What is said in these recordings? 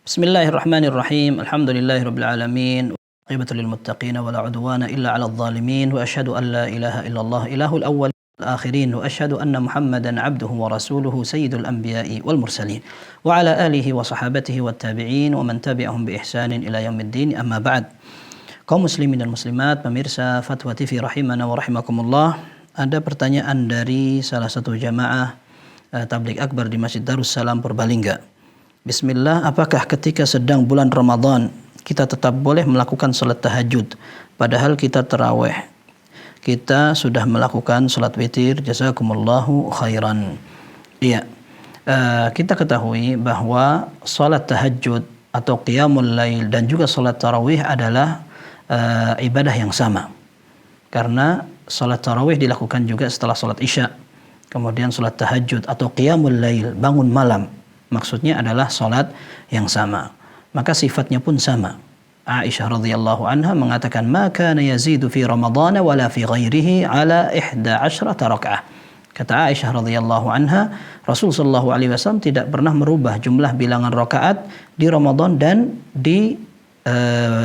Bismillahirrahmanirrahim. Alhamdulillahirabbil alamin. Aqibatu lil muttaqin wa la udwana illa 'alal zalimin wa asyhadu an la ilaha illallah ilahul awwal wal akhirin wa asyhadu anna Muhammadan 'abduhu wa rasuluhu sayyidul anbiya'i wal mursalin wa 'ala alihi wa sahabatihi wat tabi'in wa man tabi'ahum bi ihsanin ila yaumiddin amma ba'd. Kaum muslimin dan muslimat, pemirsa Fatwa TV rahimana wa rahimakumullah. Ada pertanyaan dari salah satu jamaah tabligh akbar di Masjid Darussalam Purbalingga. Bismillah, apakah ketika sedang bulan Ramadan kita tetap boleh melakukan salat tahajud padahal kita tarawih? Kita sudah melakukan salat witir, jazakumullahu khairan. Iya, kita ketahui bahwa salat tahajud atau qiyamul lail dan juga salat tarawih adalah ibadah yang sama. Karena salat tarawih dilakukan juga setelah salat isya. Kemudian salat tahajud atau qiyamul lail, bangun malam, maksudnya adalah salat yang sama. Maka sifatnya pun sama. Aisyah radhiyallahu anha mengatakan, "Ma kana yazidu fi Ramadhan wala fi ghairihi ala 11 rakaah." Kata Aisyah radhiyallahu anha, Rasul sallallahu alaihi wasallam tidak pernah merubah jumlah bilangan rakaat di Ramadan dan di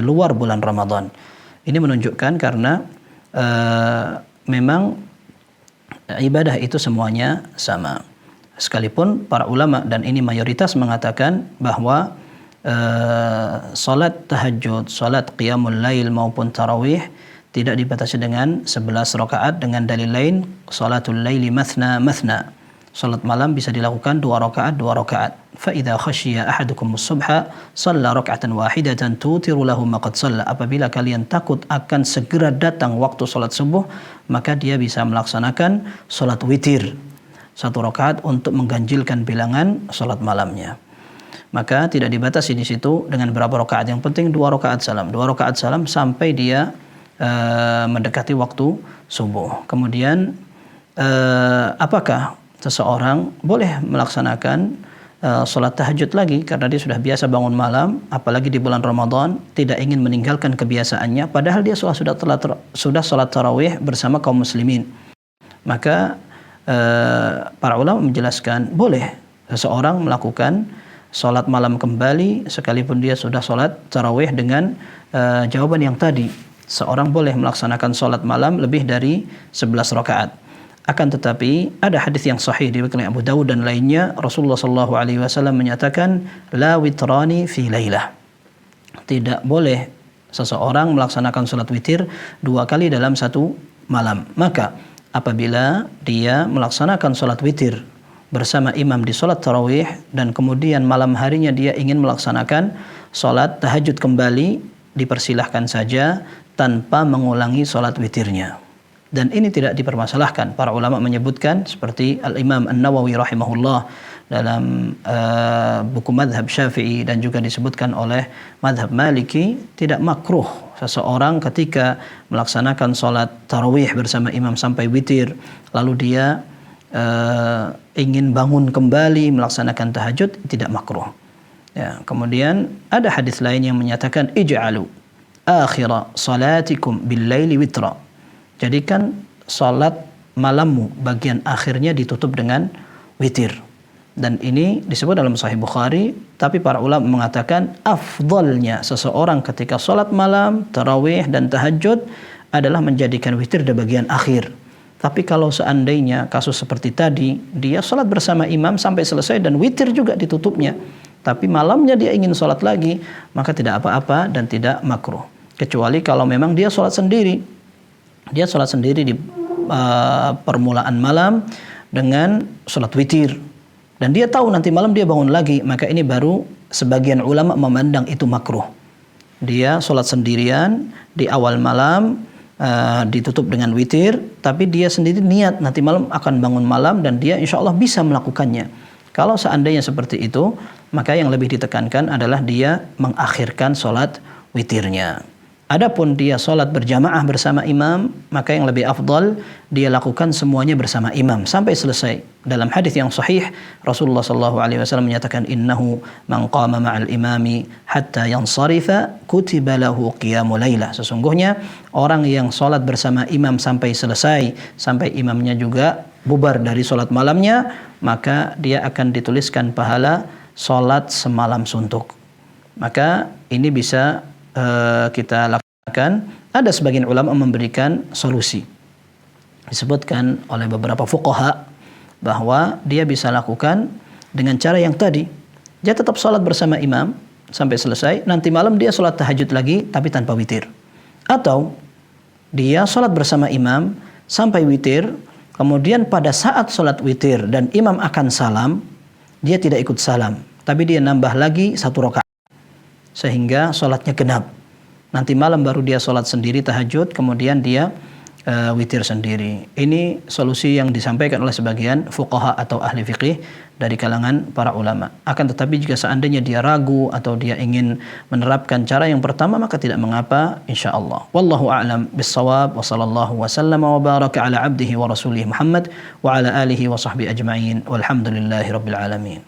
luar bulan Ramadan. Ini menunjukkan karena memang ibadah itu semuanya sama. Sekalipun para ulama, dan ini mayoritas, mengatakan bahwa salat tahajud, salat qiyamul lail maupun tarawih tidak dibatasi dengan 11 rakaat dengan dalil lain, salatul laili mathna mathna. Salat malam bisa dilakukan 2 rakaat 2 rakaat. Fa idza khasyiya ahadukum as-subha shalla rak'atan wahidatan tutiru lahu ma qad shalla. Apabila kalian takut akan segera datang waktu salat subuh, maka dia bisa melaksanakan salat witir, 1 rakaat untuk mengganjilkan bilangan salat malamnya. Maka tidak dibatasi di situ dengan berapa rakaat, yang penting 2 rakaat salam. 2 rakaat salam sampai dia mendekati waktu subuh. Kemudian apakah seseorang boleh melaksanakan salat tahajud lagi karena dia sudah biasa bangun malam, apalagi di bulan Ramadan, tidak ingin meninggalkan kebiasaannya padahal dia sudah salat tarawih bersama kaum muslimin. Maka para ulama menjelaskan boleh seseorang melakukan salat malam kembali sekalipun dia sudah salat tarawih dengan jawaban yang tadi. Seorang boleh melaksanakan salat malam lebih dari 11 rakaat. Akan tetapi ada hadis yang sahih diriwayatkan Abu Dawud dan lainnya, Rasulullah sallallahu alaihi wasallam menyatakan la witrani fi lailah. Tidak boleh seseorang melaksanakan salat witir 2 kali dalam 1 malam. Maka apabila dia melaksanakan salat witir bersama imam di salat tarawih dan kemudian malam harinya dia ingin melaksanakan salat tahajud kembali, dipersilahkan saja tanpa mengulangi salat witirnya. Dan ini tidak dipermasalahkan. Para ulama menyebutkan seperti Al-Imam An-Nawawi rahimahullah dalam buku madhab Syafi'i dan juga disebutkan oleh madhab Maliki, tidak makruh seseorang ketika melaksanakan salat tarawih bersama imam sampai witir lalu dia ingin bangun kembali melaksanakan tahajud, tidak makruh. Ya, kemudian ada hadis lain yang menyatakan ij'alu akhira salatikum bil laili witra. Jadikan salat malammu bagian akhirnya ditutup dengan witir. Dan ini disebut dalam Sahih Bukhari, tapi para ulama mengatakan afdalnya seseorang ketika salat malam, tarawih dan tahajud adalah menjadikan witir di bagian akhir. Tapi kalau seandainya kasus seperti tadi, dia salat bersama imam sampai selesai dan witir juga ditutupnya, tapi malamnya dia ingin salat lagi, maka tidak apa-apa dan tidak makruh. Kecuali kalau memang dia salat sendiri. Dia salat sendiri di permulaan malam dengan salat witir. Dan dia tahu nanti malam dia bangun lagi, maka ini baru sebagian ulama memandang itu makruh. Dia salat sendirian di awal malam, ditutup dengan witir, tapi dia sendiri niat nanti malam akan bangun malam dan dia insya Allah bisa melakukannya. Kalau seandainya seperti itu, maka yang lebih ditekankan adalah dia mengakhirkan salat witirnya. Adapun dia salat berjamaah bersama imam, maka yang lebih afdal dia lakukan semuanya bersama imam sampai selesai. Dalam hadis yang sahih, Rasulullah sallallahu alaihi wasallam menyatakan innahu man qama ma'al imami hatta yansarifa kutiba lahu qiyamul lailah. Sesungguhnya orang yang salat bersama imam sampai selesai, sampai imamnya juga bubar dari salat malamnya, maka dia akan dituliskan pahala salat semalam suntuk. maka ini bisa kita lakukan. Ada sebagian ulama memberikan solusi. Disebutkan oleh beberapa fuqaha bahwa dia bisa lakukan dengan cara yang tadi. Dia tetap sholat bersama imam sampai selesai. Nanti malam dia sholat tahajud lagi tapi tanpa witir. Atau dia sholat bersama imam sampai witir. Kemudian pada saat sholat witir dan imam akan salam, dia tidak ikut salam. Tapi dia nambah lagi 1 rakaat. Sehingga sholatnya genap. Nanti malam baru dia sholat sendiri tahajud, kemudian dia witir sendiri. Ini solusi yang disampaikan oleh sebagian fuqaha atau ahli fiqih dari kalangan para ulama. Akan tetapi jika seandainya dia ragu atau dia ingin menerapkan cara yang pertama, maka tidak mengapa insyaallah. Wallahu a'lam bis-shawab wa sallallahu wa sallama wa baraka ala abdihi wa rasulih Muhammad wa ala alihi wa sahbihi ajma'in walhamdulillahi rabbil alamin.